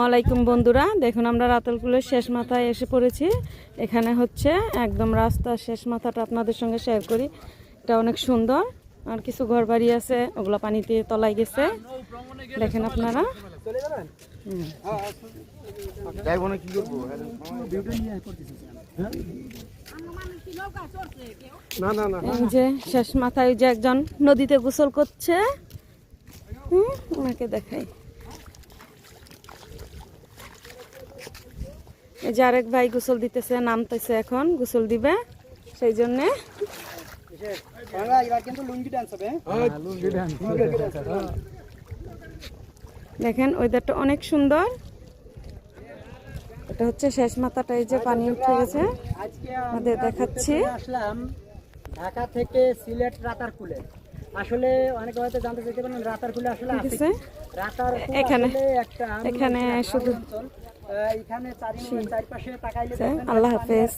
আলাইকুম বন্ধুরা, দেখুন আমরা রাতালপুলের শেষ মাথায় এসে পড়েছি। এখানে হচ্ছে একদম রাস্তার শেষ মাথাটা আপনাদের সঙ্গে শেয়ার করি। এটা অনেক সুন্দর, আর কিছু ঘরবাড়ি আছে, ওগুলো পানিতে তলায় গেছে, দেখেন আপনারা। এই যে শেষ মাথায় যে একজন নদীতে গোসল করছে, ওনাকে দেখাই। এই যে আরেক ভাই গোসল দিতেছে, নামতেছে, এখন গোসল দিবে, সেই জন্যে দেখেন ওয়েদারটা অনেক সুন্দর। এটা হচ্ছে শেষ মাথাটা, এই যে পানি উঠে গেছে, আমাদের দেখাচ্ছি। আসলাম ঢাকা থেকে সিলেট রাতারপুলে। আসলে অনেকে হয়তো জানতে চাইতে পারেন রাতারপুলে আসলে আছে এখানে এখানে শুধু এখানে চারিপাশে তাকাইলে আল্লাহ হাফেজ।